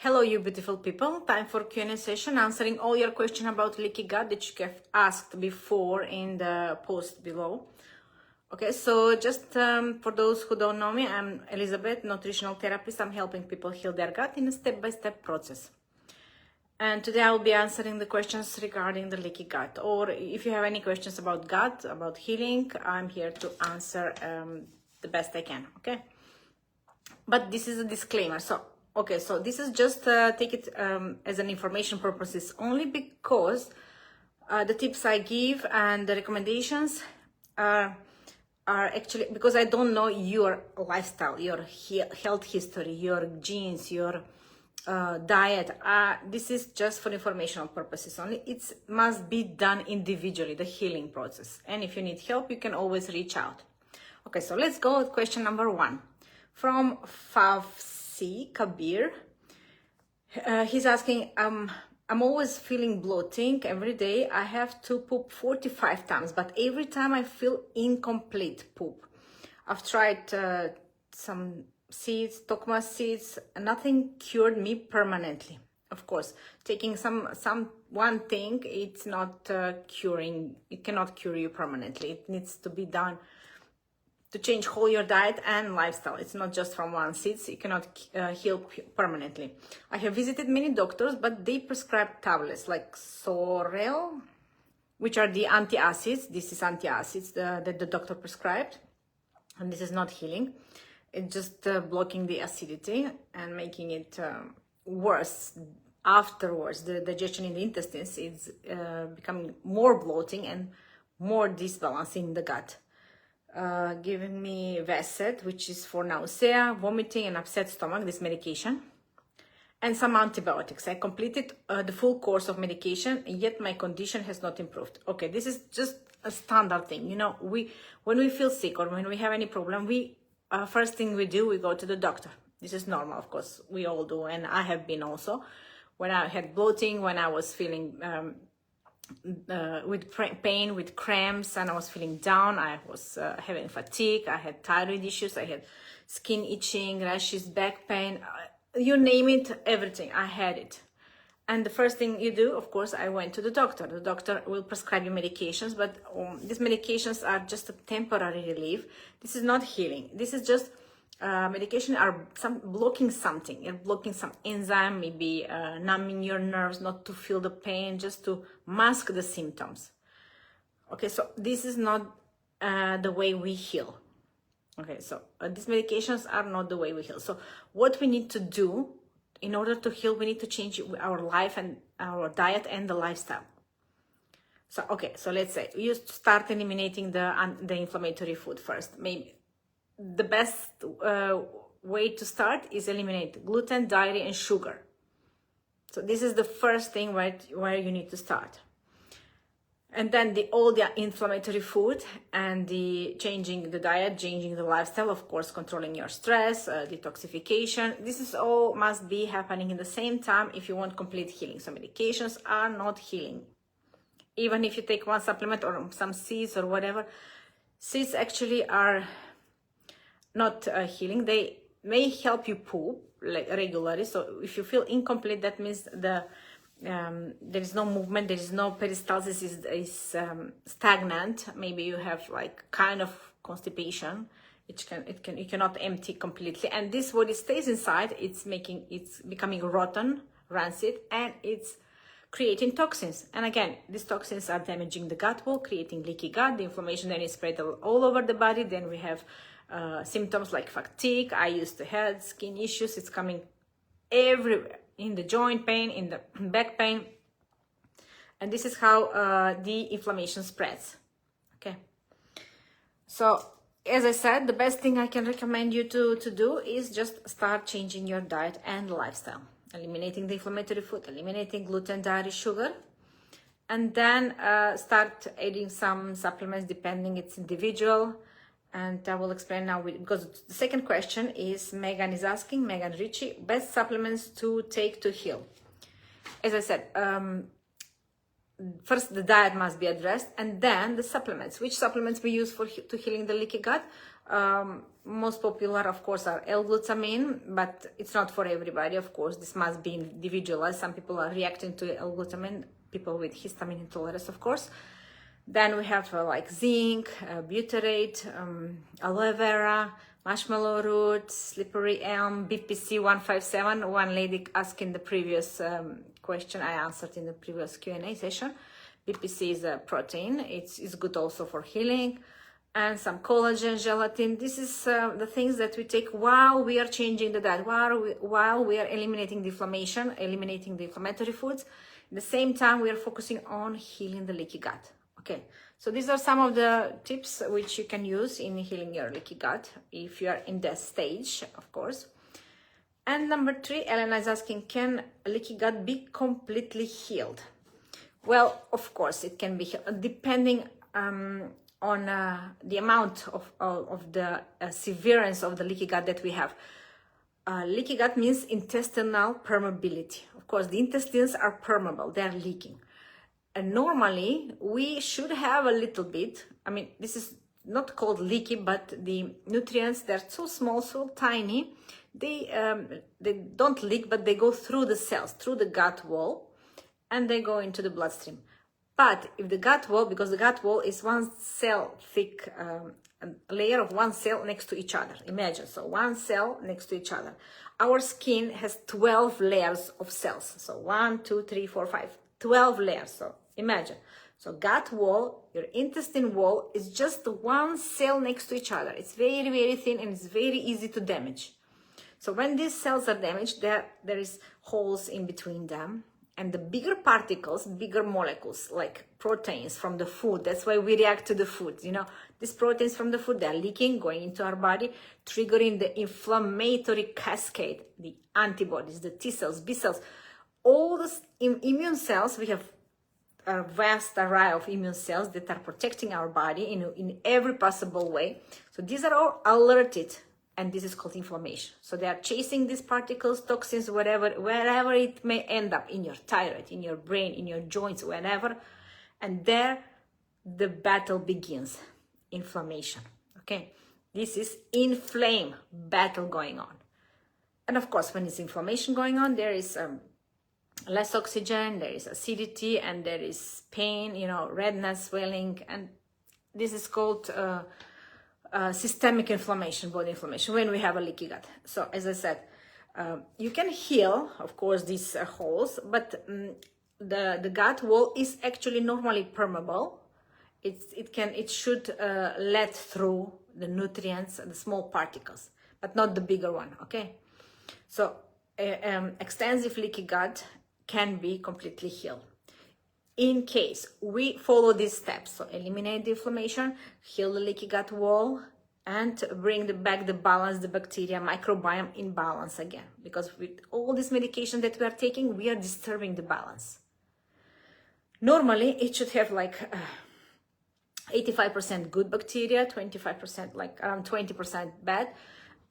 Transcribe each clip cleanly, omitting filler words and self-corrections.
Hello, you beautiful people. Time for Q&A session, answering all your questions about leaky gut that you have asked before in the post below. Okay, so just for those who don't know me, I'm Elizabeth, nutritional therapist. I'm helping people heal their gut in a step-by-step process. And today I'll be answering the questions regarding the leaky gut. Or if you have any questions about gut, about healing, I'm here to answer the best I can, okay? But this is a disclaimer. So this is just take it as an information purposes only, because the tips I give and the recommendations are actually, because I don't know your lifestyle, your health history, your genes, your diet. This is just for informational purposes only. It must be done individually, the healing process. And if you need help, you can always reach out. Okay, so let's go with question number 1. From Favsi Kabir, he's asking, I'm always feeling bloating every day. I have to poop 45 times, but every time I feel incomplete poop. I've tried some seeds, tikma seeds, nothing cured me permanently. Of course, taking one thing, it's not curing. It cannot cure you permanently. It needs to be done to change whole your diet and lifestyle. It's not just from one seeds. You cannot heal permanently. I have visited many doctors, but they prescribe tablets like Sorel, which are the antacids. This is antacids that the doctor prescribed, and this is not healing. It's just blocking the acidity and making it worse. Afterwards, the digestion in the intestines is becoming more bloating and more disbalance in the gut. Giving me Veset, which is for nausea, vomiting, and upset stomach, this medication, and some antibiotics. I completed the full course of medication, yet my condition has not improved. Okay, this is just a standard thing. You know, when we feel sick or when we have any problem, first thing we do, we go to the doctor. This is normal, of course, we all do, and I have been also. When I had bloating, when I was feeling with pain, with cramps, and I was feeling down, I was having fatigue, I had thyroid issues, I had skin itching, rashes, back pain, you name it, everything, I had it. And the first thing you do, of course, I went to the doctor. The doctor will prescribe you medications, but these medications are just a temporary relief. This is not healing. This is just medication are blocking something. You're blocking some enzyme, maybe numbing your nerves, not to feel the pain, just to mask the symptoms. Okay, so this is not the way we heal. Okay, so these medications are not the way we heal. So what we need to do in order to heal, we need to change our life and our diet and the lifestyle. So, okay, so let's say you start eliminating the inflammatory food first. Maybe the best way to start is eliminate gluten, dairy, and sugar. So this is the first thing where you need to start. And then all the inflammatory food and the changing the diet, changing the lifestyle, of course, controlling your stress, detoxification. This is all must be happening in the same time if you want complete healing. So medications are not healing. Even if you take one supplement or some seeds or whatever, seeds actually are not healing. They may help you poop regularly. So if you feel incomplete, that means there is no movement, there is no peristalsis, is stagnant. Maybe you have like kind of constipation. You cannot empty completely, and this what it stays inside, it's becoming rotten, rancid, and it's creating toxins. And again, these toxins are damaging the gut wall, creating leaky gut. The inflammation then is spread all over the body. Then we have symptoms like fatigue. I used to have skin issues. It's coming everywhere, in the joint pain, in the back pain. And this is how the inflammation spreads. Okay. So, as I said, the best thing I can recommend you to do is just start changing your diet and lifestyle. Eliminating the inflammatory food, eliminating gluten, dairy, sugar. And then start adding some supplements, depending, it's individual. And I will explain now, because the second question is Megan is asking, Megan Ritchie, best supplements to take to heal. As I said, first the diet must be addressed, and then the supplements. Which supplements we use to healing the leaky gut? Most popular, of course, are L-glutamine, but it's not for everybody, of course. This must be individualized. Some people are reacting to L-glutamine, people with histamine intolerance, of course. Then we have like zinc, butyrate, aloe vera, marshmallow root, slippery elm, BPC 157. One lady asked in the previous question, I answered in the previous Q&A session. BPC is a protein. It's good also for healing. And some collagen, gelatin. This is the things that we take while we are changing the diet, while we are eliminating the inflammation, eliminating the inflammatory foods. At the same time, we are focusing on healing the leaky gut. Okay, so these are some of the tips which you can use in healing your leaky gut if you are in that stage, of course. And number 3, Elena is asking, can leaky gut be completely healed? Well, of course, it can be healed, depending on the amount of the severance of the leaky gut that we have. Leaky gut means intestinal permeability. Of course, the intestines are permeable, they are leaking. And normally, we should have a little bit, I mean, this is not called leaky, but the nutrients, they're so small, so tiny, they don't leak, but they go through the cells, through the gut wall, and they go into the bloodstream. But if the gut wall, because the gut wall is one cell thick, a layer of one cell next to each other. Imagine, so one cell next to each other. Our skin has 12 layers of cells. So 1, 2, 3, 4, 5, 12 layers. So imagine. So gut wall, your intestine wall is just one cell next to each other. It's very, very thin and it's very easy to damage. So when these cells are damaged, there is holes in between them. And the bigger particles, bigger molecules, like proteins from the food, that's why we react to the food. You know, these proteins from the food, they're leaking, going into our body, triggering the inflammatory cascade, the antibodies, the T cells, B cells, all those immune cells. We have a vast array of immune cells that are protecting our body in every possible way. So these are all alerted. And this is called inflammation. So they are chasing these particles, toxins, wherever it may end up, in your thyroid, in your brain, in your joints, wherever. And there, the battle begins. Inflammation. Okay? This is inflame battle going on. And of course, when it's inflammation going on, there is less oxygen, there is acidity, and there is pain, you know, redness, swelling. And this is called systemic inflammation, body inflammation, when we have a leaky gut. So as I said, you can heal, of course, these holes, but the gut wall is actually normally permeable. It should let through the nutrients and the small particles, but not the bigger one. Okay, so extensive leaky gut can be completely healed in case we follow these steps. So eliminate the inflammation, heal the leaky gut wall, and bring back the balance, the bacteria, microbiome in balance again. Because with all this medication that we are taking, we are disturbing the balance. Normally, it should have like 85% good bacteria, 25%, like around 20% bad,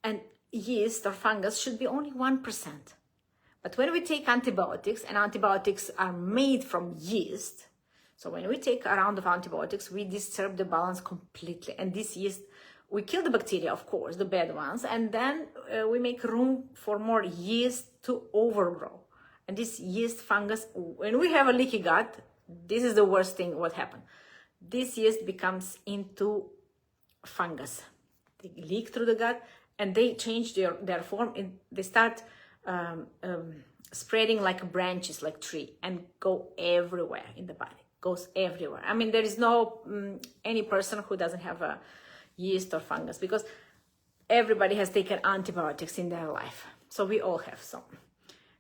and yeast or fungus should be only 1%. But when we take antibiotics, and antibiotics are made from yeast, so when we take a round of antibiotics, we disturb the balance completely. And this yeast, we kill the bacteria, of course, the bad ones, and then we make room for more yeast to overgrow. And this yeast fungus, when we have a leaky gut, this is the worst thing what happened. This yeast becomes into fungus. They leak through the gut and they change their form. They start spreading like branches, like tree, and go everywhere in the body. Goes everywhere. I mean, there is no any person who doesn't have a yeast or fungus, because everybody has taken antibiotics in their life. So we all have some.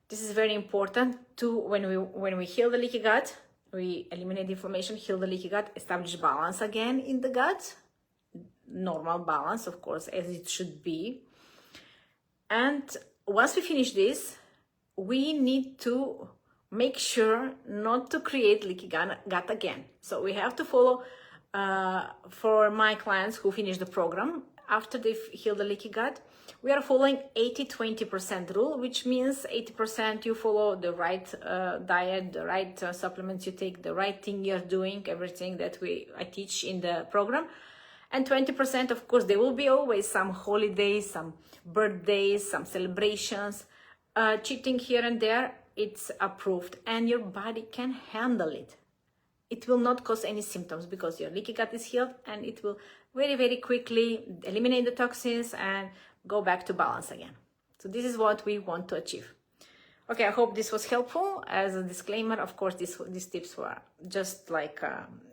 This is very important to when we heal the leaky gut, we eliminate the inflammation, heal the leaky gut, establish balance again in the gut, normal balance, of course, as it should be. And once we finish this, we need to make sure not to create leaky gut again. So we have to follow, for my clients who finish the program, after they heal the leaky gut, we are following 80-20% rule, which means 80% you follow the right diet, the right supplements you take, the right thing you're doing, everything that I teach in the program. And 20%, of course, there will be always some holidays, some birthdays, some celebrations. Cheating here and there, it's approved, and your body can handle it. It will not cause any symptoms because your leaky gut is healed, and it will very, very quickly eliminate the toxins and go back to balance again. So this is what we want to achieve. Okay, I hope this was helpful. As a disclaimer, of course, these tips were just like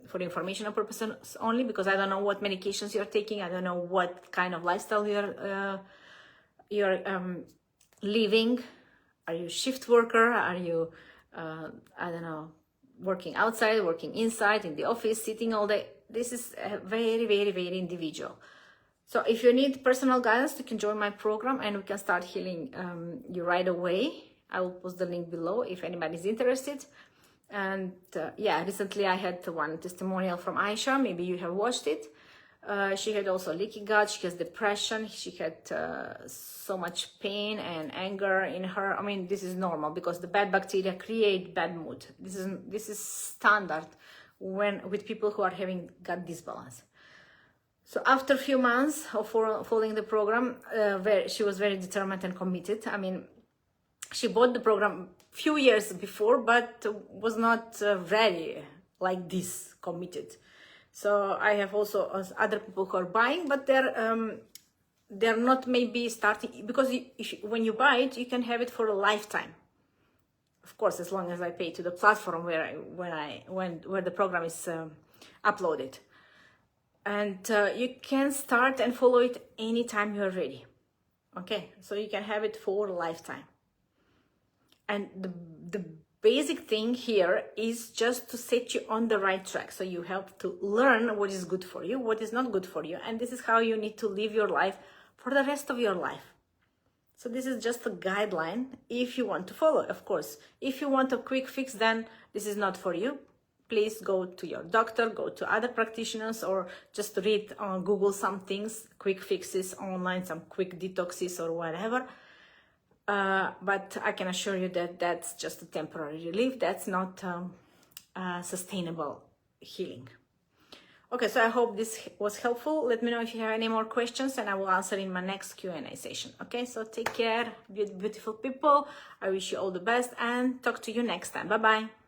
for informational purposes only, because I don't know what medications you're taking. I don't know what kind of lifestyle you're living. Are you shift worker? Are you, I don't know, working outside, working inside, in the office, sitting all day? This is very, very, very individual. So if you need personal guidance, you can join my program and we can start healing you right away. I will post the link below if anybody's interested. And yeah, recently I had one testimonial from Aisha. Maybe you have watched it. She had also leaky gut. She has depression. She had so much pain and anger in her. I mean, this is normal because the bad bacteria create bad mood. This is standard with people who are having gut disbalance. So after a few months of following the program, she was very determined and committed. I mean, she bought the program a few years before, but was not ready like this, committed. So I have also other people who are buying, but they're not maybe starting, because when you buy it, you can have it for a lifetime. Of course, as long as I pay to the platform where the program is uploaded. And you can start and follow it anytime you're ready. Okay, so you can have it for a lifetime. And the basic thing here is just to set you on the right track. So you have to learn what is good for you, what is not good for you. And this is how you need to live your life for the rest of your life. So this is just a guideline if you want to follow, of course. If you want a quick fix, then this is not for you. Please go to your doctor, go to other practitioners, or just read on Google some things, quick fixes online, some quick detoxes or whatever. But I can assure you that that's just a temporary relief. That's not sustainable healing. Okay, so I hope this was helpful. Let me know if you have any more questions and I will answer in my next Q&A session. Okay, so take care, beautiful people. I wish you all the best and talk to you next time. Bye-bye.